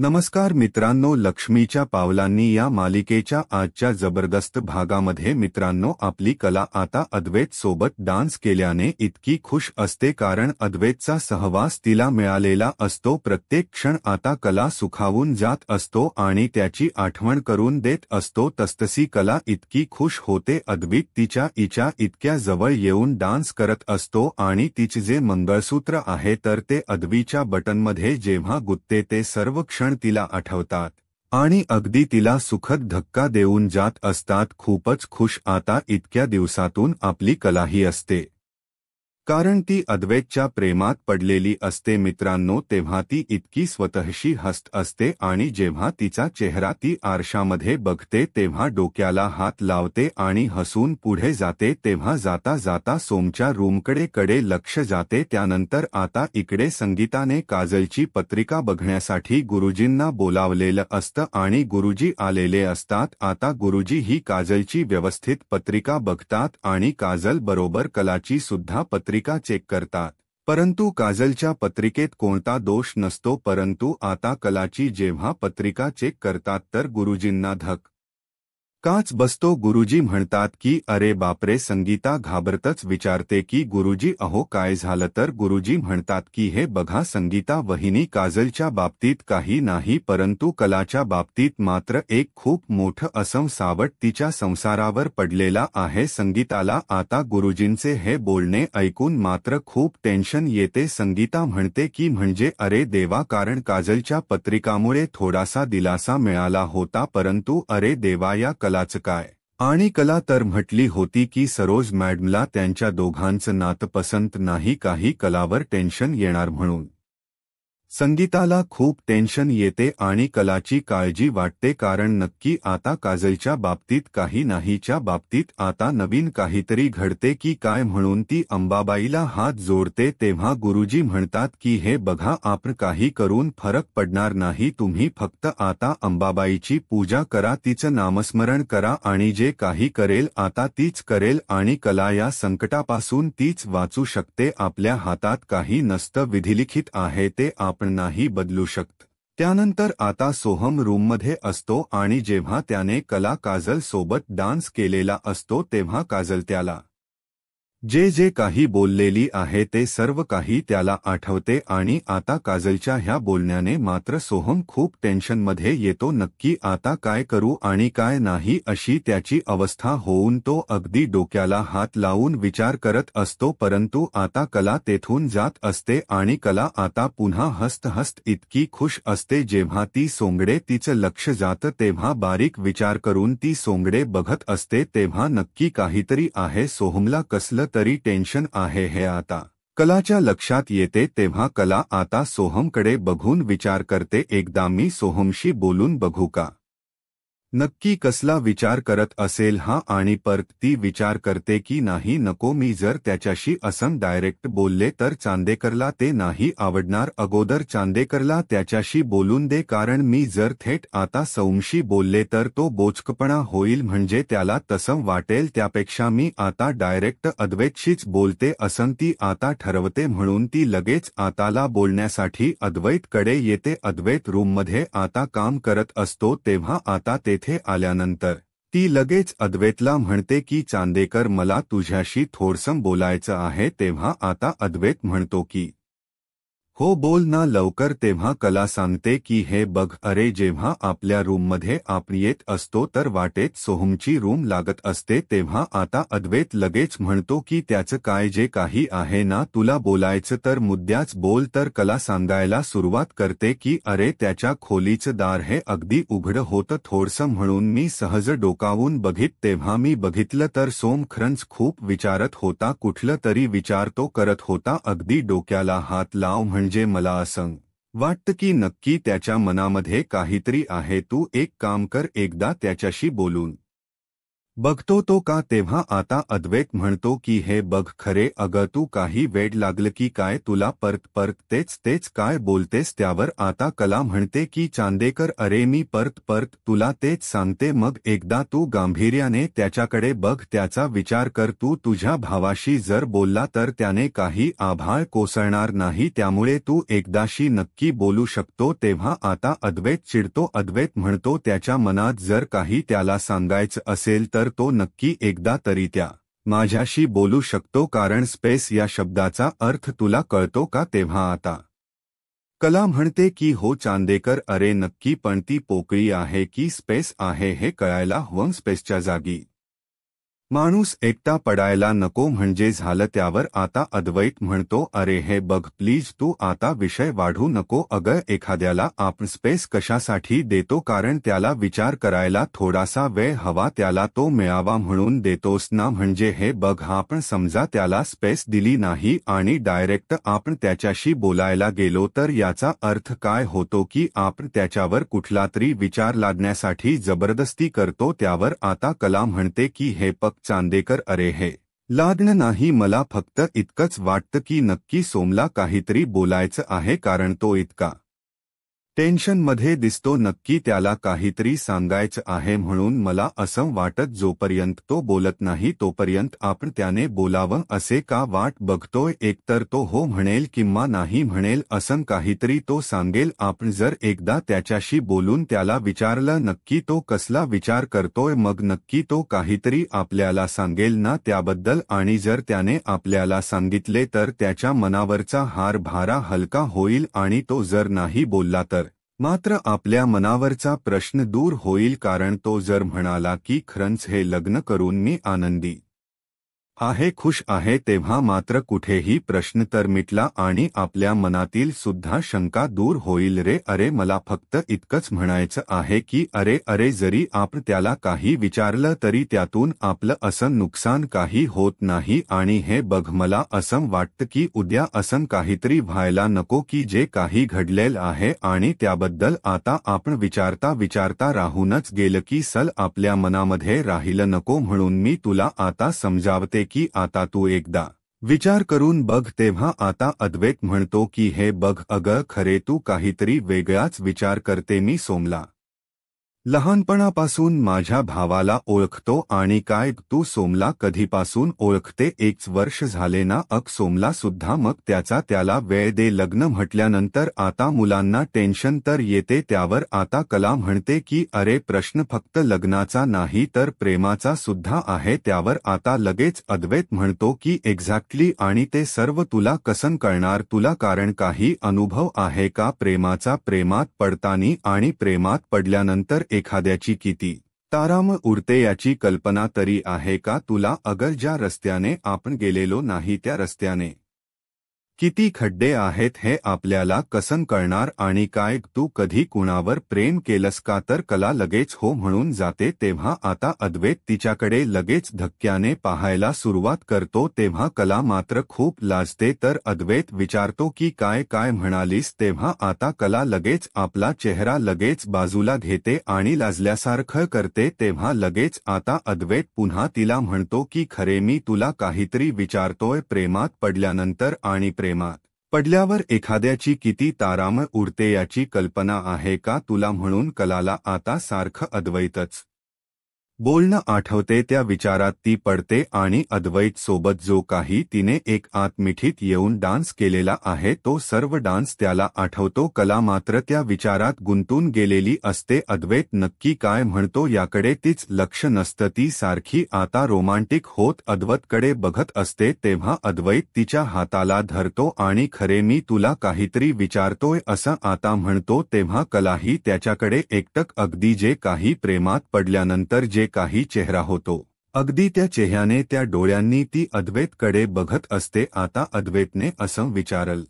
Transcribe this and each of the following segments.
नमस्कार मित्रांनो, लक्ष्मीच्या पावलांनी या मालिकेच्या आजच्या जबरदस्त भागामध्ये मित्रांनो आपली कला आता अद्वैत सोबत डान्स केल्याने इतकी खुश असते कारण अद्वैतचा सहवास तिला मिळालेला असतो। प्रत्येक क्षण आता कला सुखावून जात असतो आणि त्याची आठवण करून देत असतो। तसतशी कला इतकी खुश होते, अद्वैत तिच्या इतक्या जवळ येऊन डान्स करत असतो आणि तिचे जे मंगळसूत्र आहे तर ते अद्वैतच्या बटनमध्ये जेव्हा गुंतते ते सर्व क्षण तिला आठवतात आणि अगदी तिला सुखद धक्का देऊन जात असतात। खूपच खुश आता इतक्या दिवसातून आपली कलाही असते, कारण ती अद्वैतच्या प्रेमात पडलेली असते मित्रांनो। तेव्हा ती इतकी स्वतःशी हसत असते आणि जेव्हा तिचा चेहरा ती आरशामध्ये बघते तेव्हा डोक्याला हात लावते आणि हसून पुढे जाते। तेव्हा जाता जाता सोमच्या रूमकडे लक्ष जाते। त्यानंतर आता इकडे संगीताने काजलची पत्रिका बघण्यासाठी गुरुजींना बोलावलेलं असतं आणि गुरुजी आलेले असतात। आता गुरुजी ही काजलची व्यवस्थित पत्रिका बघतात आणि काजल बरोबर कलाची सुद्धा पत्रिका चेक करतात, परंतु काजलच्या पत्रिकेत कोणता दोष नसतो। परंतु आता कलाची जेव्हा पत्रिका चेक करतात तर गुरुजींना धक्काच बसतो। गुरुजी म्हणतात की अरे बापरे, संगीता घाबरतच विचारते की गुरुजी अहो काय झालं, तर गुरुजी म्हणतात की हे बघा संगीता वहिनी, काजलच्या बाबतीत काही नाही, परंतु कलाच्या बाबतीत मात्र एक खूप मोठं असं सावट तिच्या संसारावर पडलेला आहे। संगीताला आता गुरुजींचे हे बोलणे ऐकून मात्र खूप टेन्शन येते। संगीता म्हणते की म्हणजे अरे देवा, कारण काजलच्या पत्रिकामुळे थोडासा दिलासा मिळाला होता, परंतु अरे देवा या कलाचं काय। आणि कला तर म्हटली होती की सरोज मॅडमला त्यांच्या दोघांचं नातं पसंत नाही, काही कलावर टेन्शन येणार म्हणून संगीताला खूप टेन्शन येते आणि कलाची काळजी वाटते, कारण नक्की आता काजलच्या बाबतीत काही नाहीच्या बाबतीत आता नवीन काहीतरी घडते की काय, म्हणून ती अंबाबाईला हात जोडते। तेव्हा गुरुजी म्हणतात की हे बघा, आपण काही करून फरक पडणार नाही, तुम्ही फक्त आता अंबाबाईची पूजा करा, तिचं नामस्मरण करा आणि जे काही करेल आता तीच करेल आणि कला या संकटापासून तीच वाचू शकते। आपल्या हातात काही नसतं, विधिलिखित आहे ते आपण नाही बदलू शकत। त्यानंतर आता सोहम रूममध्ये असतो आणि जेव्हा त्याने कला काजल सोबत डान्स केलेला असतो तेव्हा काजल त्याला जे काही बोललेली आहे ते सर्व काही त्याला आठवते आणि आता काजलच्या ह्या बोलण्याने मात्र सोहम खूप टेन्शनमध्ये येतो। नक्की आता काय करू आणि काय नाही अशी त्याची अवस्था होऊन तो अगदी डोक्याला हात लावून विचार करत असतो। परंतु आता कला तेथून जात असते आणि कला आता पुन्हा हसत इतकी खुश असते। जेव्हा ती सोंगडे तिचं लक्ष जातं तेव्हा बारीक विचार करून ती सोंगडे बघत असते, तेव्हा नक्की काहीतरी आहे। सोहमला कसलं तरी टेन्शन आहे हे आता कलाच्या लक्षात येते। तेव्हा कला आता सोहमकडे बघून विचार करते, एकदा मी सोहमशी बोलून बघू का। नक्की कसला विचार करत असेल हा, आणि परत ती विचार करते की नाही नको, मी जर त्याच्याशी असं डायरेक्ट बोलले तर चांदेकरला ते नाही आवडणार, अगोदर चांदेकरला त्याच्याशी बोलून दे, कारण मी जर थेट आता सौमशी बोलले तर तो बोचकपणा होईल, म्हणजे त्याला तसं वाटेल, त्यापेक्षा मी आता डायरेक्ट अद्वैतशीच बोलते असं ती आता ठरवते। म्हणून ती लगेच आताला बोलण्यासाठी अद्वैतकडे येते। अद्वैत रूममध्ये आता काम करत असतो, तेव्हा आता तेथे आल्यानंतर ती लगेच अद्वैतला म्हणते की चांदेकर, मला तुझ्याशी थोडसं बोलायचं आहे। तेव्हा आता अद्वैत म्हणतो की हो बोल ना लवकर। तेव्हा कला सांगते की हे बघ, अरे जेव्हा आपल्या रूममध्ये आपण येत असतो तर वाटेत सोहमची रूम लागत असते, तेव्हा आता अद्वैत लगेच म्हणतो की त्याचं काय, जे काही आहे ना तुला बोलायचं तर मुद्द्याच बोल। तर कला सांगायला सुरुवात करते की अरे त्याच्या खोलीचं दार हे अगदी उघडं होतं थोडसं, म्हणून मी सहज डोकावून बघित, तेव्हा मी बघितलं तर सोम खरंच खूप विचारत होता, कुठलं तरी विचार तो करत होता, अगदी डोक्याला हात लाव, म्हणजे मला असं वाटतं की नक्की त्याच्या मनामध्ये काहीतरी आहे। तू एक काम कर, एकदा त्याच्याशी बोलून बघतो तो का तेव्हा आता अद्वैत म्हणतो की हे बघ खरे अगं तू काही वेड लागलं की काय तुला परत परत तेच तेच काय बोलतेस त्यावर आता कला म्हणते की चांदेकर अरे मी परत परत तुला तेच सांगते मग एकदा तू गांभीर्याने त्याच्याकडे बघ त्याचा विचार कर तू तुझ्या भावाशी जर बोलला तर त्याने काही आभाळ कोसळणार नाही त्यामुळे तू एकदाशी नक्की बोलू शकतो तेव्हा आता अद्वैत चिडतो अद्वैत म्हणतो त्याच्या मनात जर काही त्याला सांगायचं असेल तर तो नक्की एकदा तरी त्या माझ्याशी बोलू शकतो कारण स्पेस या शब्दाचा अर्थ तुला कळतो का तेव्हा आता कला म्हणते की हो चांदेकर अरे नक्की पण ती पोकळी आहे की स्पेस आहे हे कळायला हवं स्पेसच्या जागी माणूस एकटा पडायला नको म्हणजे झालं त्यावर आता अद्वैत म्हणतो अरे हे बघ प्लीज तू आता विषय वाढू नको अगं एखाद्याला आपण स्पेस कशासाठी देतो कारण त्याला विचार करायला थोडासा वेळ हवा त्याला तो मिळावा म्हणून देतोस ना म्हणजे हे बघ आपण समजा त्याला स्पेस दिली नाही आणि डायरेक्ट आपण त्याच्याशी बोलायला गेलो तर याचा अर्थ काय होतो की आपण त्याच्यावर कुठला तरी विचार लादण्यासाठी जबरदस्ती करतो त्यावर आता कला म्हणते की हे पक चांदेकर अरे हे लादणं नाही मला फक्त इतकंच वाटतं की नक्की सोमला काहीतरी बोलायचं आहे कारण तो इतका टेन्शनमध्ये दिसतो नक्की त्याला काहीतरी सांगायचं आहे म्हणून मला असं वाटत जोपर्यंत तो बोलत नाही तोपर्यंत आपण त्याने बोलावं असे का वाट बघतोय एकतर तो हो म्हणेल किंवा नाही म्हणेल असं काहीतरी तो सांगेल आपण जर एकदा त्याच्याशी बोलून त्याला विचारलं नक्की तो कसला विचार करतोय मग नक्की तो काहीतरी आपल्याला सांगेल ना त्याबद्दल आणि जर त्याने आपल्याला सांगितले तर त्याच्या मनावरचा हार भारा हलका होईल आणि तो जर नाही बोलला तर मात्र आपल्या मनावरचा प्रश्न दूर होईल कारण तो जर म्हणाला की खरंच हे लग्न करून मी आनंदी आहे खुश आहे तेव्हा मात्र कुठेही प्रश्न तर मिटला आणि आपल्या मनातील सुद्धा शंका दूर होईल रे अरे मला फक्त इतकंच म्हणायचं आहे की अरे अरे जरी आपण त्याला काही विचारलं तरी त्यातून आपलं असं नुकसान काही होत नाही आणि हे बघ मला असं वाटतं की उद्या असं काहीतरी व्हायला नको की जे काही घडलेलं आहे आणि त्याबद्दल आता आपण विचारता विचारता राहूनच गेलं की सल आपल्या मनामध्ये राहिलं नको म्हणून मी तुला आता समजावते की आता तू एकदा विचार करून बघ तेव्हा आता अद्वैत म्हणतो की हे बघ अगं खरे तू काहीतरी वेगळाच विचार करते मी सोमला लहानपणापासून माझ्या भावाला ओळखतो आणि काय तू सोमला कधीपासून ओळखते 1 वर्ष झाले ना सोमला सुद्धा मग त्याला वेळ दे लग्न म्हटल्यानंतर आता मुलांना टेन्शन तर येते त्यावर आता कला म्हणते की अरे प्रश्न फक्त लग्नाचा नाही तर प्रेमाचा सुद्धा आहे त्यावर आता लगेच अद्वैत म्हणतो की एक्झॅक्टली आणि ते सर्व तुला कसं कळणार तुला कारण काही अनुभव आहे का प्रेमाचा प्रेमात पडतानी आणि प्रेमात पडल्यानंतर एखाद्याची किती ताराम उडते याची कल्पना तरी आहे का तुला अगर ज्या रस्त्याने आपण गेलेलो नाही त्या रस्त्याने किती खड्डे आहेत हे आपल्याला कसं कळणार आणि काय तू कधी कुणावर प्रेम केलंस का तर कला लगेच हो म्हणून जाते तेव्हा आता अद्वैत तिच्याकडे लगेच धक्क्याने पाहायला सुरुवात करतो तेव्हा कला मात्र खूप लाजते तर अद्वैत विचारतो की काय काय म्हणालीस तेव्हा आता कला लगेच आपला चेहरा लगेच बाजूला घेते आणि लाजल्यासारखं करते तेव्हा लगेच आता अद्वैत पुन्हा तिला म्हणतो की खरे मी तुला काहीतरी विचारतोय प्रेमात पडल्यानंतर आणि प्रेमात पडल्यावर एखाद्याची किती ताराम उडते याची कल्पना आहे का तुला म्हणून कलाला आता सारखं अद्वैतच बोलणं आठवते त्या विचारात ती पडते आणि अद्वैत सोबत जो काही तिने एक आत्मिठीत येऊन डान्स केलेला आहे तो सर्व डान्स त्याला आठवतो कला मात्र त्या विचारात गुंतून गेलेली असते अद्वैत नक्की काय म्हणतो याकडे तीच लक्ष नसतं ती सारखी आता रोमांटिक होत अद्वैतकडे बघत असते तेव्हा अद्वैत तिच्या हाताला धरतो आणि खरे मी तुला काहीतरी विचारतोय असं आता म्हणतो तेव्हा कलाही त्याच्याकडे एकटक अगदी जे काही प्रेमात पडल्यानंतर जे काही चेहरा होतो अगदी त्या चेहऱ्याने त्या डोळ्यांनी ती अद्वैतकडे बघत असते आता अद्वैतने असं विचारलं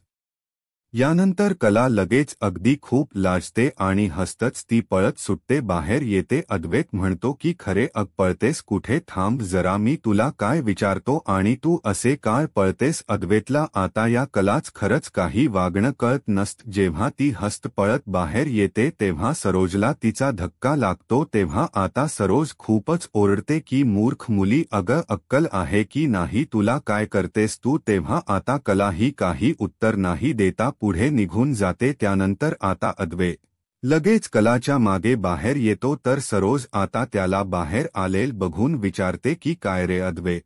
यानंतर कला लगेच अगदी खूप लाजते आणि हसतच ती पळत सुटते बाहेर येते. अद्वैत म्हणतो की खरे पळतेस कुठे, थांब जरा, मी तुला काय विचारतो आणि तू असे काय पळतेस. अद्वैतला आता या कलाच खरंच काही वागणं कळत नसतं. जेव्हा ती हसत पळत बाहेर येते तेव्हा सरोजला तिचा धक्का लागतो. तेव्हा आता सरोज खूपच ओरडते की मूर्ख मुली, अगं अक्कल आहे की नाही तुला, काय करतेस तू. तेव्हा आता कलाही काही उत्तर नाही देता पुढे निघून जाते. त्यानंतर आता अद्वैत लगेच कलाच्या मागे बाहेर येतो तर सरोज आता त्याला बाहेर आलेल बघून विचारते की काय रे अद्वैत,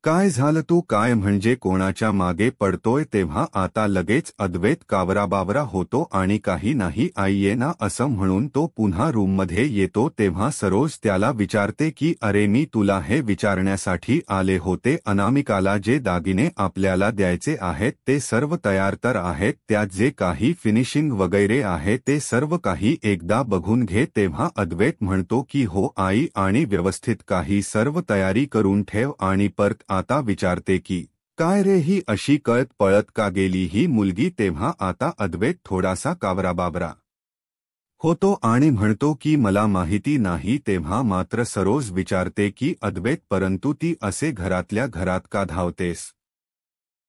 काय झालं, तू काय म्हणजे कोणाच्या मागे पडतोय. तेव्हा आता लगेच अद्वैत कावराबावरा होतो आणि काही नाही आई ये ना असं म्हणून तो पुन्हा रूममध्ये येतो. तेव्हा सरोज त्याला विचारते की अरे मी तुला हे विचारण्यासाठी आले होते, अनामिकाला जे दागिने आपल्याला द्यायचे आहेत ते सर्व तयार तर आहेत, त्यात जे काही फिनिशिंग वगैरे आहे ते सर्व काही एकदा बघून घे. तेव्हा अद्वैत म्हणतो की हो आई, आणि व्यवस्थित काही सर्व तयारी करून ठेव. आणि परत आता विचारते की काय रे ही अशी कळत पळत का गेली ही मुलगी. तेव्हा आता अद्वैत थोडासा कावराबावरा होतो आणि म्हणतो की मला माहिती नाही. तेव्हा मात्र सरोज विचारते की अद्वैत, परंतु ती असे घरातल्या घरात का धावतेस.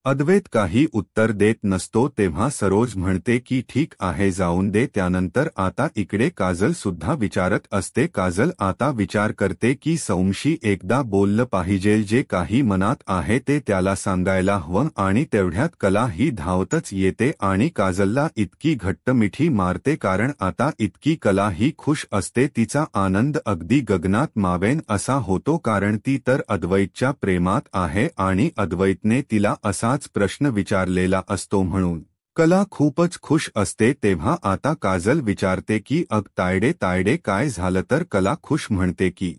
अद्वैत काही उत्तर देत नसतो. तेव्हा सरोज म्हणते की ठीक आहे जाऊन दे. त्यानंतर आता इकडे काजल सुद्धा विचारत असते. काजल आता विचार करते की सौमशी एकदा बोललं पाहिजे, जे काही मनात आहे ते त्याला सांगायला हवं. आणि तेवढ्यात कला ही धावतच येते आणि काजलला इतकी घट्ट मिठी मारते, कारण आता इतकी कला ही खुश असते, तिचा आनंद अगदी गगनात मावेन असा होतो, कारण ती तर अद्वैतच्या प्रेमात आहे आणि अद्वैतने तिला असाच प्रश्न विचारलेला असतो म्हणून कला खूपच खुश असते. तेव्हा आता काजल विचारते की तायडे तायडे काय झालं. तर कला खुश म्हणते की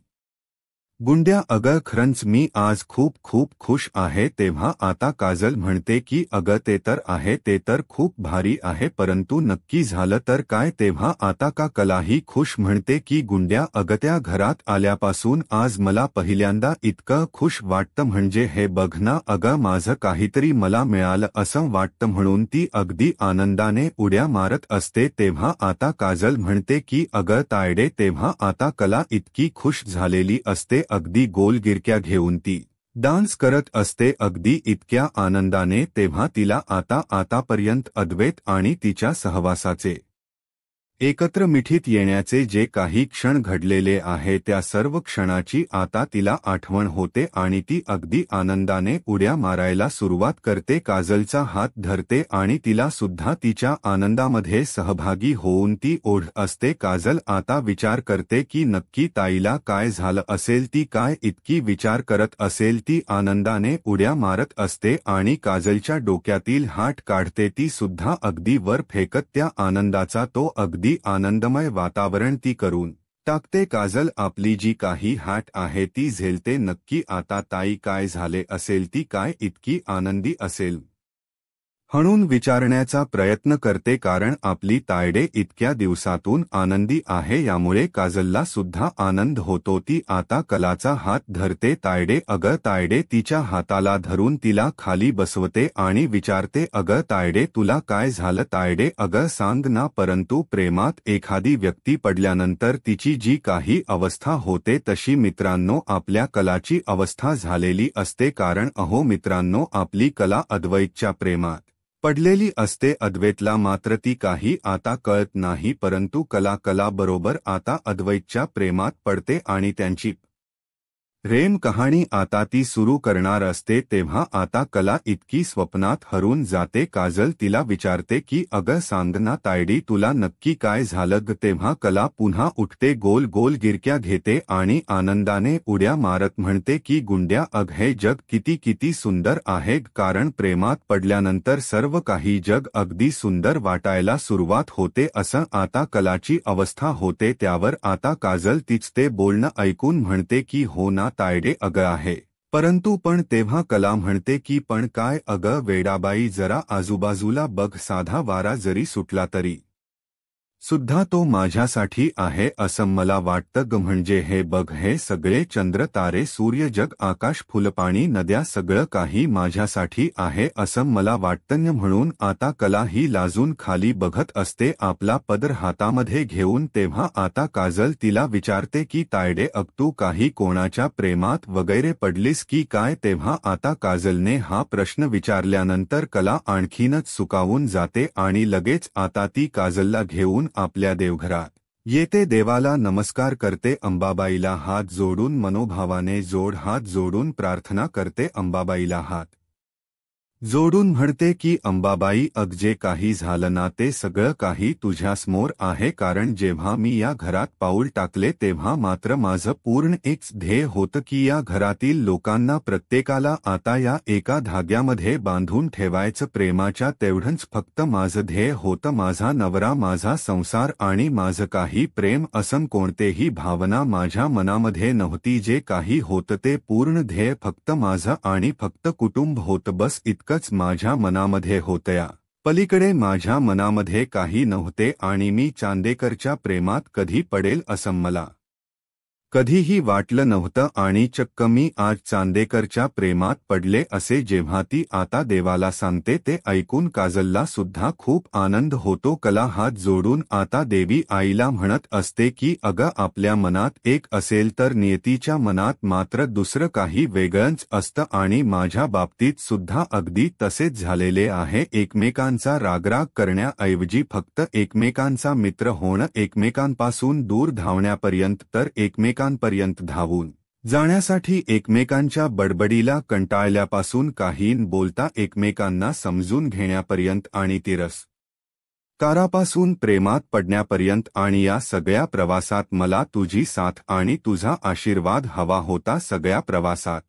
गुंड्या अगं खरंच मी आज खूप खूप खुश आहे. तेव्हा आता काजल म्हणते की अगं ते तर आहे, ते तर खूप भारी आहे, परंतु नक्की झालं तर काय. तेव्हा आता का कलाही खुश म्हणते की गुंड्या अगं त्या घरात आल्यापासून आज मला पहिल्यांदा इतकं खुश वाटतं, म्हणजे हे बघ ना अगं माझं काहीतरी मला मिळालं असं वाटतं, म्हणून ती अगदी आनंदाने उड्या मारत असते. तेव्हा आता काजल म्हणते की अगं तायडे. तेव्हा आता कला इतकी खुश झालेली असते, अगदी गोल गिरक्या घेऊन ती डान्स करत असते अगदी इतक्या आनंदाने. तेव्हा तिला आता आतापर्यंत अद्वैत आणि तिच्या सहवासाचे एकत्र मिठीत येण्याचे जे काही क्षण घडलेले आहे त्या सर्व क्षणाची आता तिला आठवण होते आणि ती अगदी आनंदाने उड्या मारायला सुरुवात करते. काजलचा हात धरते आणि तिला सुद्धा तिच्या आनंदामध्ये सहभागी होऊन ती ओढत असते. काजल आता विचार करते की नक्की ताईला काय झालं असेल, ती काय इतकी विचार करत असेल. ती आनंदाने उड्या मारत असते आणि काजलच्या डोक्यातील हात काढते, ती सुद्धा अगदी वर फेकत त्या आनंदाचा तो अगदी आनंदमय वातावरण ती करून टाकते. काजल आपली जी काही हाट आहे ती झेलते. नक्की आता ताई काय झाले असेल, ती काय इतकी आनंदी असेल म्हणून विचारण्याचा प्रयत्न करते, कारण आपली तायडे इतक्या दिवसातून आनंदी आहे यामुळे काजलला सुद्धा आनंद होतो. ती आता कलाचा हात धरते. तायडे अगं तायडे, तिच्या हाताला धरून तिला खाली बसवते आणि विचारते अगं तायडे तुला काय झालं. तायडे अगं सांग ना. परंतु प्रेमात एखादी व्यक्ती पडल्यानंतर तिची जी काही अवस्था होते तशी मित्रांनो आपल्या कलाची अवस्था झालेली असते, कारण अहो मित्रांनो आपली कला अद्वैतच्या प्रेमात पडलेली असते. अद्वैतला मात्र ती काही आता कळत नाही, परंतु कला बरोबर आता अद्वैतच्या प्रेमात पडते आणि त्यांची प्रेम कहाणी आता ती सुरू करणार असते. तेव्हा आता कला इतकी स्वप्नात हरून जाते. काजल तिला विचारते की अगं सांग ना तायडी तुला नक्की काय झालं ग. तेव्हा कला पुन्हा उठते, गोल गोल गिरक्या घेते आणि आनंदाने उड्या मारत म्हणते की गुंड्या अग हे जग किती किती सुंदर आहे, कारण प्रेमात पडल्यानंतर सर्व काही जग अगदी सुंदर वाटायला सुरुवात होते. असं आता कलाची अवस्था होते. त्यावर आता काजल तीच ते बोलणं ऐकून म्हणते की हो ना तायडे अगं आहे, परंतु पण तेव्हा कला म्हणते की पण काय अगं वेडाबाई, जरा आजूबाजूला बघ, साधा वारा जरी सुटला तरी सुद्धा तो माझ्यासाठी आहे असं मला वाटतं ग. म्हणजे हे बघ, हे सगळे चंद्र तारे सूर्य जग आकाश फुलपाणी नद्या सगळं काही माझ्यासाठी आहे असं मला वाटतं. म्हणून आता कला ही लाजून खाली बघत असते आपला पदर हातामध्ये घेऊन. तेव्हा आता काजल तिला विचारते की तायडे अग तू काही कोणाच्या प्रेमात वगैरे पडलीस की काय. तेव्हा आता काजलने हा प्रश्न विचारल्यानंतर कला आणखीनच सुकावून जाते आणि लगेच आता ती काजलला घेऊन आपल्या देवघरात येते. देवाला नमस्कार करते, अंबाबाईला हात जोडून मनोभावाने हात जोडून प्रार्थना करते. अंबाबाईला हात जोडून म्हणते की अंबाबाई अग जे काही झालं ना ते सगळं काही तुझ्यासमोर आहे. कारण जेव्हा मी या घरात पाऊल टाकले तेव्हा मात्र माझं पूर्ण एकच ध्येय होतं की या घरातील लोकांना प्रत्येकाला आता या एका धाग्यामध्ये बांधून ठेवायचं. प्रेमाच्या तेवढंच फक्त माझं ध्येय होतं. माझा नवरा, माझा संसार आणि माझं काही प्रेम असं कोणतेही भावना माझ्या मनामध्ये नव्हती. जे काही होतं ते पूर्ण ध्येय फक्त माझं आणि फक्त कुटुंब होतं. बस इतकंच माझ्या मनामध्ये होतं. या पलीकडे माझ्या मनामध्ये काही नव्हते आणि मी चांदेकरच्या प्रेमात कधी पडेल असं मला कधीही वाटलं नव्हतं. आणि चक्क मी आज चांदेकरच्या प्रेमात पडले असे जेव्हा ती आता देवाला सांगते ते ऐकून काजलला सुद्धा खूप आनंद होतो. कला हात जोडून आता देवी आईला म्हणत असते की अगं आपल्या मनात एक असेल तर नियतीच्या मनात मात्र दुसरं काही वेगळंच असतं. आणि माझ्या बाबतीत सुद्धा अगदी तसेच झालेले आहे. एकमेकांचा रागराग करण्याऐवजी फक्त एकमेकांचा मित्र होणं, एकमेकांपासून दूर धावण्यापर्यंत तर एकमेकांपर्यंत धावून जाण्यासाठी, एकमेकांच्या बडबडीला कंटाळल्यापासून काही न बोलता एकमेकांना समजून घेण्यापर्यंत आणि तिरस्कारापासून प्रेमात पडण्यापर्यंत. आणि या सगळ्या प्रवासात मला तुझी साथ आणि तुझा आशीर्वाद हवा होता. सगळ्या प्रवासात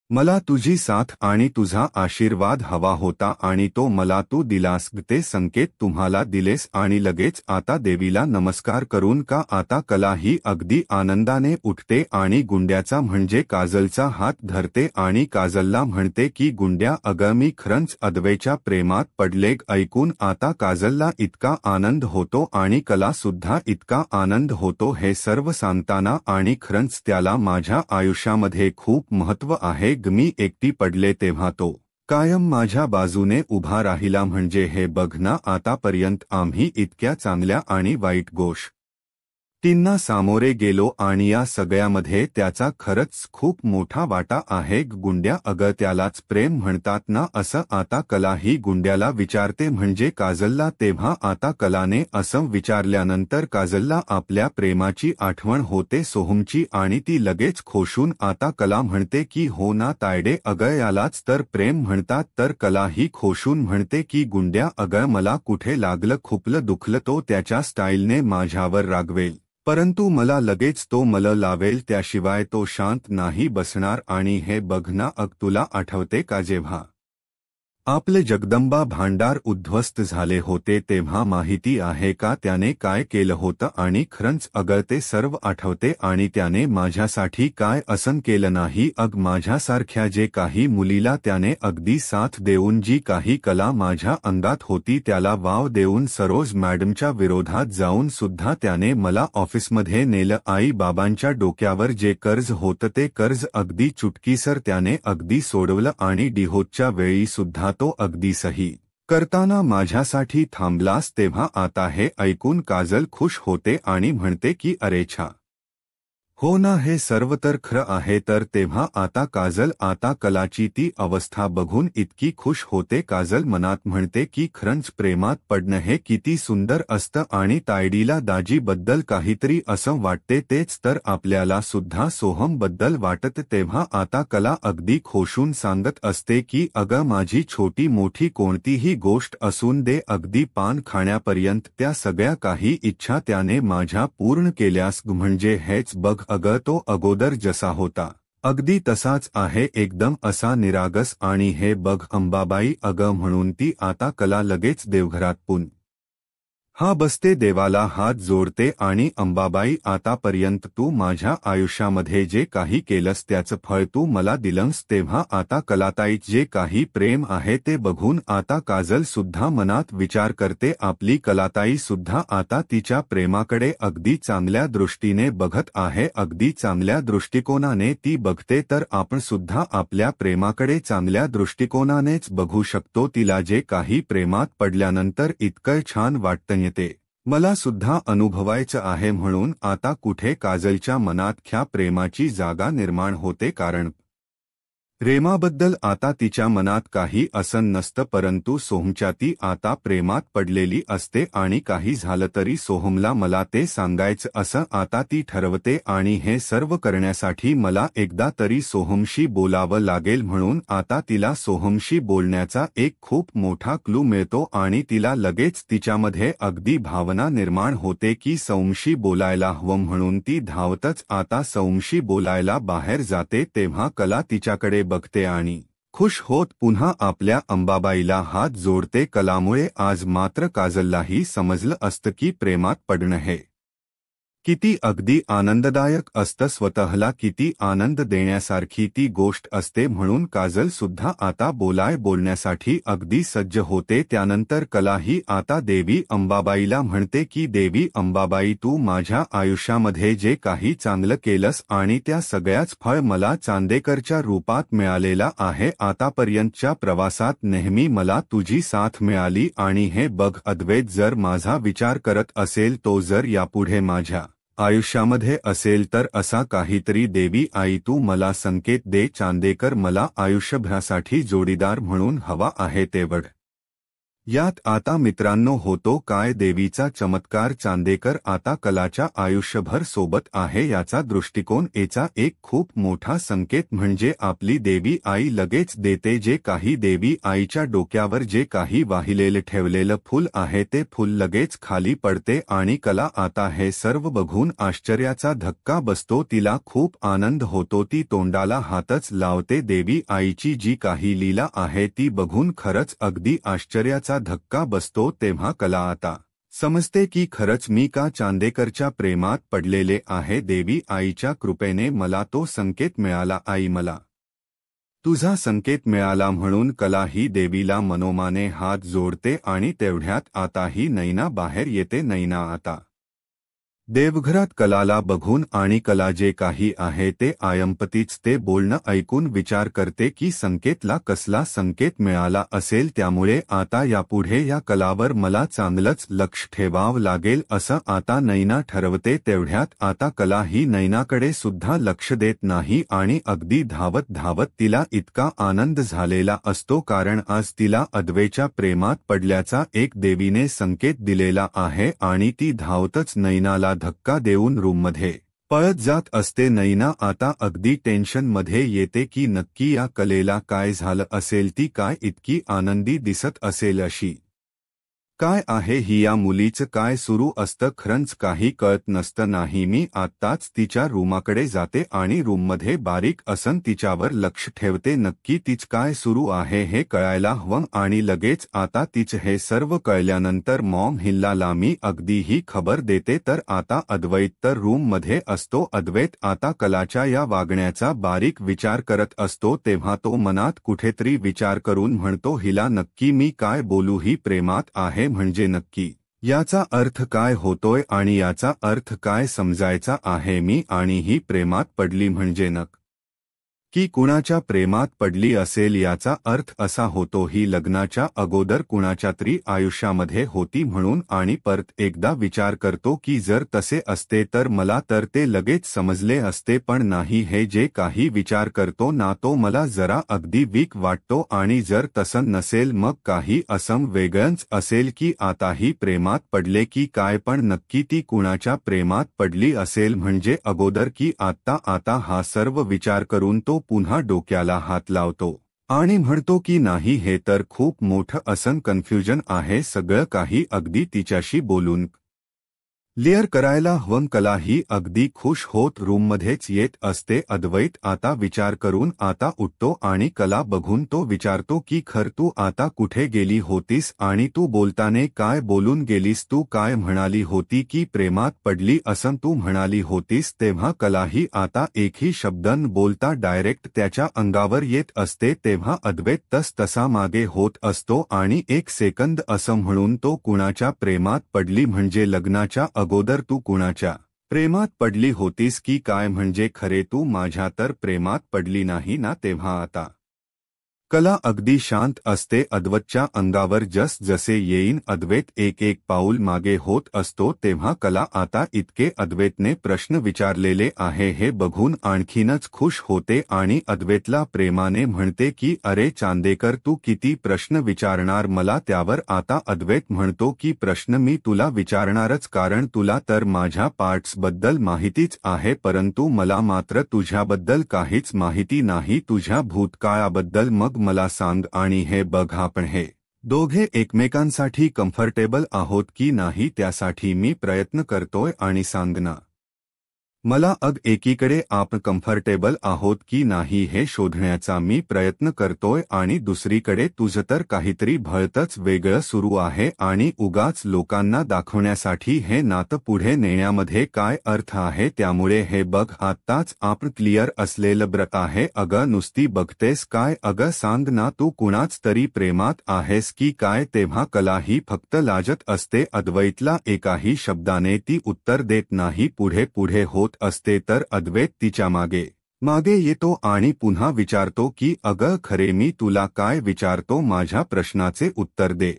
मला तुझी साथ आणि तुझा आशीर्वाद हवा होता आणि तो मला तू दिलास. ते संकेत तुम्हाला दिलेस. आणि लगेच आता देवीला नमस्कार करून का आता कला ही अगदी आनंदाने उठते आणि गुंड्याचा म्हणजे काजलचा हात धरते आणि काजलला म्हणते की गुंड्या अगं मी खरंच अद्वैच्या प्रेमात पडले. ऐकून आता काजलला इतका आनंद होतो आणि कला सुद्धा इतका आनंद होतो. हे सर्व सांगताना आणि खरंच त्याला माझ्या आयुष्यामध्ये खूप महत्त्व आहे. मी एकटी पडले तेव्हा तो कायम माझ्या बाजूने उभा राहिला. म्हणजे हे बघ ना, आतापर्यंत आम्ही इतक्या चांगल्या आणि वाईट गोष्टींना सामोरे गेलो आणि या सगळ्यामध्ये त्याचा खरंच खूप मोठा वाटा आहे. गुंड्या अगं त्यालाच प्रेम म्हणतात ना असं आता कला ही गुंड्याला विचारते. म्हणजे काजलला. तेव्हा आता कलाने असं विचारल्यानंतर काजलला आपल्या प्रेमाची आठवण होते, सोहमची. आणि ती लगेच खोशून आता कला म्हणते की हो ना तायडे, अगं यालाच तर प्रेम म्हणतात. तर कला ही खोशून म्हणते की गुंड्या अगं मला कुठे लागलं खुपलं दुखलं तो त्याच्या स्टाईलने माझ्यावर रागवेल, परंतु मला लगेच तो मल लावेल, त्याशिवाय तो शांत नाही बसणार. आणि हे बघ ना अग तुला आठवते का जेव्हा आपले जगदंबा भांडार उद्ध्वस्त झाले होते तेव्हा माहिती आहे का त्याने काय केलं होतं. आणि खरंच अगं ते सर्व आठवते. आणि त्याने माझ्यासाठी काय असं केलं नाही. अग माझ्यासारख्या जे काही मुलीला त्याने अगदी साथ देऊन जी काही कला माझ्या अंगात होती त्याला वाव देऊन सरोज मॅडमच्या विरोधात जाऊन सुद्धा त्याने मला ऑफिसमध्ये नेलं. आई बाबांच्या डोक्यावर जे कर्ज होतं ते कर्ज अगदी चुटकीसर त्याने अगदी सोडवलं. आणि डिहोतच्या वेळी सुद्धा तो अगदी सही करताना माझ्यासाठी थांबलास. तेव्हा आता हे ऐकून काजल खुश होते आणि म्हणते की अरे छा, हो ना, हे सर्व तर खरं आहे. तर तेव्हा आता काजल आता कलाची ती अवस्था बघून इतकी खुश होते. काजल मनात म्हणते की खरंच प्रेमात पडणं हे किती सुंदर असतं. आणि तायडीला दाजीबद्दल काहीतरी असं वाटते, तेच तर आपल्याला सुद्धा सोहमबद्दल वाटत. तेव्हा आता कला अगदी खोशून सांगत असते की अगं माझी छोटी मोठी कोणतीही गोष्ट असून दे, अगदी पान खाण्यापर्यंत त्या सगळ्या काही इच्छा त्याने माझ्या पूर्ण केल्यास. म्हणजे हेच बघ अगं तो अगोदर जसा होता अगदी तसाच आहे, एकदम असा निरागस. आणि हे बघ अंबाबाई अगं म्हणून ती आता कला लगेच देवघरात हा बसते देवाला हात जोडते आणि अंबाबाई, आतापर्यंत तू माझ्या आयुष्यामध्ये जे काही केलंस त्याचं फळ तू मला दिलंस, तेव्हा आता कलाताईत जे काही प्रेम आहे ते बघून आता काजल सुद्धा मनात विचार करते, आपली कलाताई सुद्धा आता तिच्या प्रेमाकडे अगदी चांगल्या दृष्टीने बघत आहे, अगदी चांगल्या दृष्टिकोनाने ती बघते, तर आपण सुद्धा आपल्या प्रेमाकडे चांगल्या दृष्टिकोनानेच बघू शकतो. तिला जे काही प्रेमात पडल्यानंतर इतकं छान वाटतं येते, मला सुद्धा अनुभवायचं आहे, म्हणून आता कुठे काजलच्या मनात ख्या प्रेमाची जागा निर्माण होते, कारण प्रेमाबद्दल आता तिच्या मनात काही असं नसतं, परंतु सोहमच्या ती आता प्रेमात पडलेली असते आणि काही झालं तरी सोहमला मला ते सांगायचं असं आता ती ठरवते आणि हे सर्व करण्यासाठी मला एकदा तरी सोहमशी बोलावं लागेल, म्हणून आता तिला सोहमशी बोलण्याचा एक खूप मोठा क्लू मिळतो आणि तिला लगेच तिच्यामध्ये अगदी भावना निर्माण होते की सौमशी बोलायला हवं, म्हणून ती धावतच आता सौमशी बोलायला बाहेर जाते. तेव्हा कला तिच्याकडे बघते आणि खुश होत पुन्हा आपल्या अंबाबाईला हात जोडते. कलामुळे आज मात्र काजललाही समजलं असतं की प्रेमात पडणं हे किती अगदी आनंददायक असतं, स्वतःला किती आनंद देण्यासारखी ती गोष्ट असते, म्हणून काजल सुद्धा आता बोलण्यासाठी अगदी सज्ज होते. त्यानंतर कलाही आता देवी अंबाबाईला म्हणते की देवी अंबाबाई, तू माझ्या आयुष्यामध्ये जे काही चांगलं केलंस आणि त्या सगळ्याच फळ मला चांदेकरच्या रूपात मिळालेला आहे, आतापर्यंतच्या प्रवासात नेहमी मला तुझी साथ मिळाली आणि हे बघ अद्वैत जर माझा विचार करत असेल, तो जर यापुढे माझ्या आयुष्यामध्ये असेल तर असा काहीतरी देवी आई तू मला संकेत दे, चांदेकर मला आयुष्यभरासाठी जोडीदार म्हणून हवा आहे तेवढ. यात आता मित्रांनो होतो काय देवीचा चमत्कार, चांदेकर आता कलाच्या आयुष्यभर सोबत आहे याचा दृष्टिकोन, याचा एक खूप मोठा संकेत म्हणजे आपली देवी आई लगेच देते. जे काही देवी आईच्या डोक्यावर जे काही वाहिलेलं ठेवलेलं फूल आहे ते फूल लगेच खाली पडते आणि कला आता हे सर्व बघून आश्चर्याचा धक्का बसतो, तिला खूप आनंद होतो, ती तोंडाला हातच लावते. देवी आईची जी काही लीला आहे ती बघून खरंच अगदी आश्चर्याचा धक्का बसतो. तेव्हा कला आता समजते की खरंच मी का चांदेकरच्या प्रेमात पडलेले आहे, देवी आईच्या कृपेने मला तो संकेत मिळाला, आई मला तुझा संकेत मिळाला, म्हणून कला ही देवीला मनोमाने हात जोडते आणि तेवढ्यात आता ही नैना बाहेर येते. नैना आता देवघरात कलाला बघून आणि कला जे काही आहे ते आयंपतीच ते बोलणं ऐकून विचार करते की संकेतला कसला संकेत मिळाला असेल, त्यामुळे आता यापुढे या कलावर मला चांगलंच लक्ष ठेवावं लागेल असं आता नैना ठरवते. तेवढ्यात आता कला ही नैनाकडे सुद्धा लक्ष देत नाही आणि अगदी धावत धावत तिला इतका आनंद झालेला असतो, कारण आज तिला अद्वैच्या प्रेमात पडल्याचा एक देवीने संकेत दिलेला आहे आणि ती धावतच नैनाला धक्का देऊन रूममध्ये पळत जात असते. नैना आता अगदी टेन्शनमध्ये येते की नक्की या कलेला काय झालं असेल, ती काय इतकी आनंदी दिसत असेल अशी काय आहे ही, या मुलीचं काय सुरू असतं, खरंच काही कळत नसतं. नाही मी आत्ताच तिच्या रूमाकडे जाते आणि रूममध्ये बारीक असन तिच्यावर लक्ष ठेवते, नक्की तिचं काय सुरू आहे हे कळायला हवं. आणि लगेच आता तिचं हे सर्व कळल्यानंतर मॉम हिल्लाला मी अगदी ही खबर देते. तर आता अद्वैत तर रूममध्ये असतो. अद्वैत आता कलाच्या या वागण्याचा बारीक विचार करत असतो, तेव्हा तो मनात कुठेतरी विचार करून म्हणतो, हिला नक्की मी काय बोलू, ही प्रेमात आहे म्हणजे नक्की याचा अर्थ काय होतोय आणि याचा अर्थ काय समजायचा आहे मी, आणि ही प्रेमात पडली म्हणजे की कुणाच्या प्रेमात पडली असेल, याचा अर्थ असा होतो ही लग्नाच्या अगोदर कुणाच्या तरी आयुष्यामध्ये होती म्हणून. आणि परत एकदा विचार करतो की जर तसे असते तर मला तर ते लगेच समजले असते, पण नाही, हे जे काही विचार करतो ना तो मला जरा अगदी वीक वाटतो. आणि जर तसं नसेल मग काही असं वेगळंच असेल की आता ही प्रेमात पडले की काय, पण नक्की ती कुणाच्या प्रेमात पडली असेल म्हणजे अगोदर की आता हा सर्व विचार करून तो पुन्हा डोक्याला हात लावतो आणि म्हणतो की नाही, हे तर खूप मोठं असं कन्फ्युजन आहे, सगळं काही अगदी तिच्याशी बोलून लेअर करायला हवं. कला ही अगदी खुश होत रूममध्येच येत असते. अद्वैत आता विचार करून आता उठतो आणि कला बघून तो विचारतो की खर तू आता कुठे गेली होतीस आणि तू बोलताने काय बोलून गेलीस. तू काय म्हणाली होती की प्रेमात पडली असं तू म्हणाली होतीस. तेव्हा कलाही आता एकही शब्द न बोलता डायरेक्ट त्याच्या अंगावर येत असते. तेव्हा अद्वैत तसा मागे होत असतो आणि एक सेकंद असं म्हणून तो कुणाच्या प्रेमात पडली म्हणजे लग्नाच्या अगोदर तू कुणाच्या प्रेमात पडली होतीस की काय. म्हणजे खरे तू माझ्या तर प्रेमात पडली नाही ना. तेव्हा आता कला अगदी शांत असते. अद्वैतच्या अंगावर जसे येईन अद्वैत एक एक पाऊल मागे होत असतो. तेव्हा कला आता इतके अद्वैतने प्रश्न विचारलेले आहे हे बघून आणखीनच खुश होते आणि अद्वैतला प्रेमाने म्हणते की अरे चांदेकर तू किती प्रश्न विचारणार मला. त्यावर आता अद्वैत म्हणतो की प्रश्न मी तुला विचारणारच कारण तुला तर माझ्या पार्ट्सबद्दल माहितीच आहे परंतु मला मात्र तुझ्याबद्दल काहीच माहिती नाही. तुझ्या भूतकाळाबद्दल मग मला सांग. आणि हे बघ आपण हे दोघे एकमेकांसाठी कम्फर्टेबल आहोत की नाही त्यासाठी मी प्रयत्न करतोय आणि सांग ना मला. एकीकडे आपण कम्फर्टेबल आहोत की नाही हे शोधण्याचा मी प्रयत्न करतोय आणि दुसरीकडे तुझं तर काहीतरी भलतंच वेगळं सुरू आहे आणि उगाच लोकांना दाखवण्यासाठी हे नातं पुढे नेण्यामध्ये काय अर्थ आहे. त्यामुळे हे बघ आत्ताच आपण क्लिअर असलेलं ब्रत आहे. नुसती बघतेस काय. सांग ना तू कुणाच तरी प्रेमात आहेस की काय. तेव्हा कला ही फक्त लाजत असते. अद्वैतला एकाही शब्दाने ती उत्तर देत नाही. पुढे पुढे होत असते तर अद्वैत तिच्या मागे येतो आणि पुन्हा विचारतो की खरे मी तुला काय विचारतो माझ्या प्रश्नाचे उत्तर दे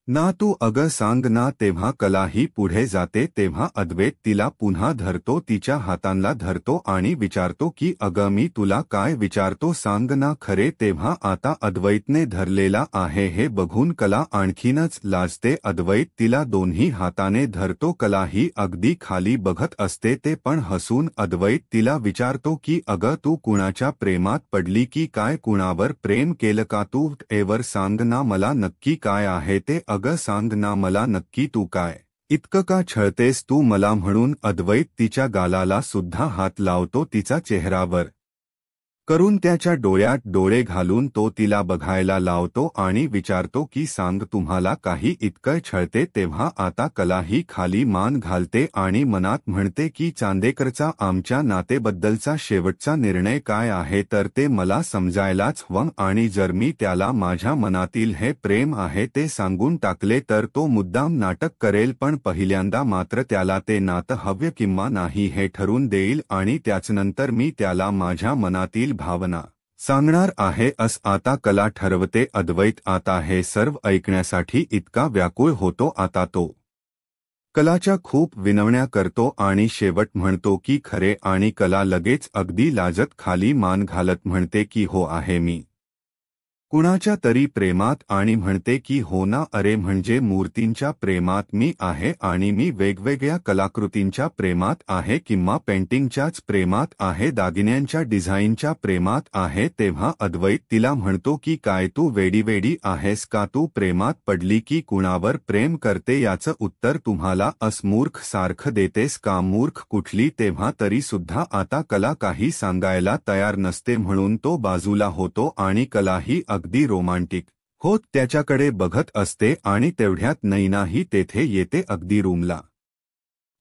ना तू. सांग ना. तेव्हा कला ही पुढे जाते. तेव्हा अद्वैत तिला पुन्हा धरतो. तिच्या हातांना धरतो आणि विचारतो की मी तुला काय विचारतो सांग ना खरे. तेव्हा आता अद्वैतने धरलेला आहे हे बघून कला आणखीनच लाजते. अद्वैत तिला दोन्ही हाताने धरतो. कला ही अगदी खाली बघत असते ते पण हसून. अद्वैत तिला विचारतो की तू कुणाच्या प्रेमात पडली की काय. कुणावर प्रेम केलं का तू. एवर सांग ना मला नक्की काय आहे ते. सांग ना मला नक्की तू काय इतकं का छळतेस तू मला म्हणून. अद्वैत तिच्या गालाला सुद्धा हात लावतो. तिचा चेहरावर करून त्याच्या डोळ्यात डोळे घालून तो तिला बघायला लावतो आणि विचारतो की सांग तुम्हाला काही इतकं छळते. तेव्हा आता कला ही खाली मान घालते आणि मनात म्हणते की चांदेकरचा आमच्या नातेबद्दलचा शेवटचा निर्णय काय आहे तर ते मला समजायलाच हवं आणि जर मी त्याला माझ्या मनातील हे प्रेम आहे ते सांगून टाकले तर तो मुद्दाम नाटक करेल पण पहिल्यांदा मात्र त्याला ते नातं हवं किंवा नाही हे ठरवून देईल आणि त्याच्यानंतर मी त्याला माझ्या मनातील भावना सांगणार आहे आता कला ठरवते. अद्वैत आता हे सर्व ऐकण्यासाठी इतका व्याकुळ होतो. आता तो कलाच्या खूप विनवण्या करतो आणि शेवट म्हणतो की खरे आणि कला लगेच अगदी लाजत खाली मान घालत म्हणते की हो आहे मी कुणाच्या तरी प्रेमात आणि म्हणते की हो ना. अरे म्हणजे मूर्तींच्या प्रेमात मी आहे आणि मी वेगवेगळ्या कलाकृतींच्या प्रेमात आहे किंवा पेंटिंगच्याच प्रेमात आहे दागिन्यांच्या डिझाईनच्या प्रेमात आहे. तेव्हा अद्वैत तिला म्हणतो की काय तू वेडी आहेस का. तू प्रेमात पडली की कुणावर प्रेम करते याचं उत्तर तुम्हाला मूर्ख सारखं देतेस का. मूर्ख कुठली. तेव्हा तरी सुद्धा आता कला काही सांगायला तयार नसते म्हणून तो बाजूला होतो आणि कलाही अगदी रोमांटिक होत त्याच्याकडे बघत असते आणि तेवढ्यात नैनाही तेथे येते. अगदी रूमला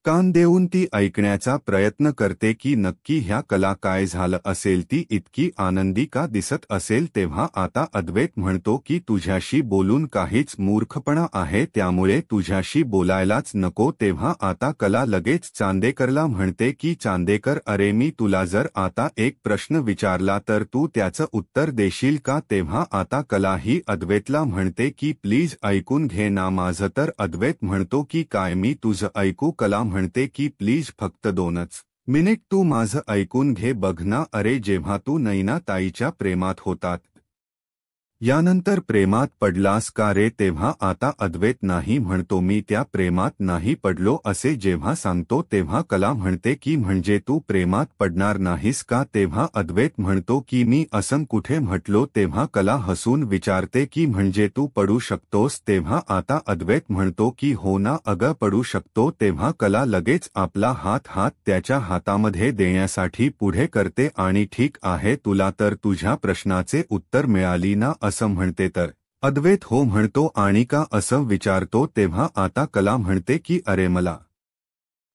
कान देऊन ती ऐकण्याचा प्रयत्न करते की नक्की ह्या कला काय झालं असेल. ती इतकी आनंदी का दिसत असेल. तेव्हा आता अद्वैत म्हणतो की तुझ्याशी बोलून काहीच मूर्खपणा आहे त्यामुळे तुझ्याशी बोलायलाच नको. तेव्हा आता कला लगेच चांदेकरला म्हणते की चांदेकर अरे मी तुला जर आता एक प्रश्न विचारला तर तू त्याचं उत्तर देशील का. तेव्हा आता कला ही अद्वैतला म्हणते की प्लीज ऐकून घे ना माझं तर. अद्वैत म्हणतो की काय मी तुझं ऐकू. कला म्हणते की प्लीज फक्त 2च मिनिट तू माझं ऐकून घे. बघ ना अरे जेव्हा तू नैना ताईच्या प्रेमात होतात यानंतर प्रेमात पडलास का रे? तेव्हा आता अद्वैत नाही म्हणतो मी त्या प्रेमात नाही पडलो असे जेव्हा सांगतो तेव्हा कला म्हणते की म्हणजे तू प्रेमात पडणार नाहीस का? तेव्हा अद्वैत म्हणतो की मी असं कुठे म्हटलो? तेव्हा कला हसून विचारते की म्हणजे तू पडू शकतोस? तेव्हा आता अद्वैत म्हणतो की हो ना अगं पडू शकतो. तेव्हा कला लगेच आपला हात त्याच्या हातामध्ये देण्यासाठी पुढे करते आणि ठीक आहे तुला तर तुझ्या प्रश्नाचे उत्तर मिळाली ना असं म्हणते. तर अद्वैत हो म्हणतो आणि का असं विचारतो. तेव्हा आता कला म्हणते की अरे मला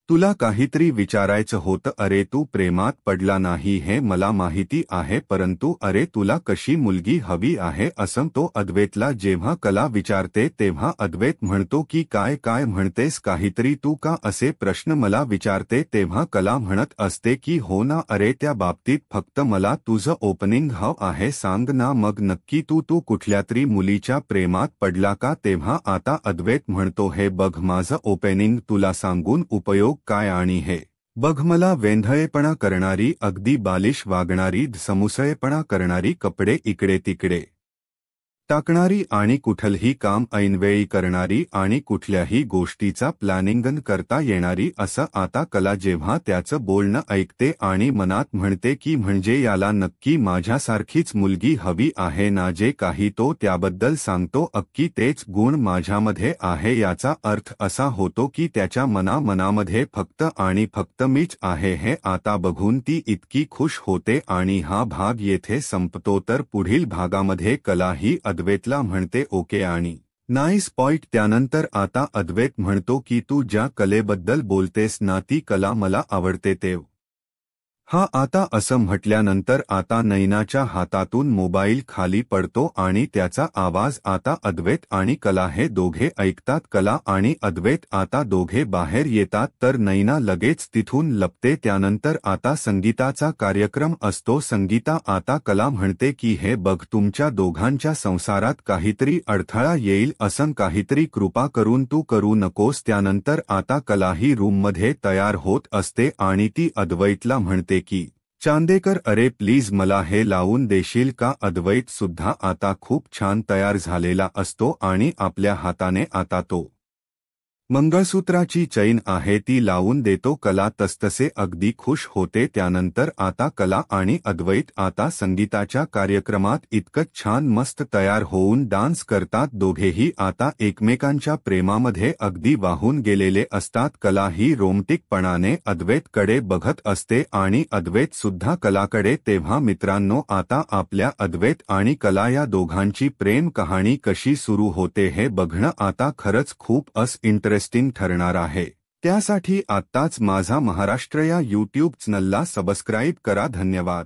तुला काहीतरी विचारायचं होतं. अरे तू प्रेमात पडला नाही हे मला माहिती आहे, परंतु अरे तुला कशी मुलगी हवी आहे असं तो अद्वैतला जेव्हा कला विचारते तेव्हा अद्वैत म्हणतो की काय काय म्हणतेस काहीतरी तू का असे प्रश्न मला विचारते? तेव्हा कला म्हणत असते की हो ना अरे त्या बाबतीत फक्त मला तुझं ओपनिंग हवं आहे. सांग ना मग नक्की तू कुठल्यातरी मुलीच्या प्रेमात पडला का? तेव्हा आता अद्वैत म्हणतो हे बघ माझं ओपनिंग तुला सांगून उपयोग काय आणि हे बघ मला वेंधळेपणा करणारी अगदी बालिश वागणारी समुसळेपणा करणारी कपडे इकडे तिकडे टाकणारी आणि कुठलंही काम ऐनवेळी करणारी आणि कुठल्याही गोष्टीचा प्लॅनिंग करता येणारी असं आता कला जेव्हा त्याचं बोलणं ऐकते आणि मनात म्हणते की म्हणजे याला नक्की माझ्यासारखीच मुलगी हवी आहे ना. जे काही तो त्याबद्दल सांगतो अक्की तेच गुण माझ्यामध्ये आहे याचा अर्थ असा होतो की त्याच्या मनामध्ये फक्त आणि फक्त मीच आहे हे आता बघून ती इतकी खुश होते आणि हा भाग येथे संपतो. तर पुढील भागामध्ये कला ही अद्वैतला म्हणते ओके आणि नाईस पॉइंट. त्यानंतर आता अद्वैत म्हणतो की तू ज्या कलेबद्दल बोलतेस ना ती कला मला आवडते. तेव हा आता असं म्हटल्यानंतर आता नैनाच्या हातातून मोबाईल खाली पडतो आणि त्याचा आवाज आता अद्वैत आणि कला हे दोघे ऐकतात. कला आणि अद्वैत आता दोघे बाहेर येतात तर नैना लगेच तिथून लपते. त्यानंतर आता संगीताचा कार्यक्रम असतो. संगीता आता कला म्हणते की हे बघ तुमच्या दोघांच्या संसारात काहीतरी अडथळा येईल असं काहीतरी कृपा करून तू करू नकोस. त्यानंतर आता कला ही रूममध्ये तयार होत असते आणि ती अद्वैतला म्हणते की चांदेकर अरे प्लीज मला हे लावून देशील का? अद्वैत सुद्धा आता खूप छान तयार झालेला असतो आणि आपल्या हाताने आता तो मंगळसूत्राची चैन आहे ती लावून देतो. कला तसतसे अगदी खुश होते. त्यानंतर आता कला आणि अद्वैत आता संगीताच्या कार्यक्रमात इतकं छान मस्त तयार होऊन डान्स करतात. दोघेही आता एकमेकांच्या प्रेमामध्ये अगदी वाहून गेलेले असतात. कला ही रोमॅन्टिकपणाने अद्वैतकडे बघत असते आणि अद्वैत सुद्धा कलाकडे. तेव्हा मित्रांनो आता आपल्या अद्वैत आणि कला या दोघांची प्रेम कहाणी कशी सुरू होते हे बघणं आता खरंच खूप इंटरेस्टिंग ठरणार आहे. त्यासाठी आत्ताच माझा महाराष्ट्र या यूट्यूब चॅनलला सबस्क्राईब करा. धन्यवाद.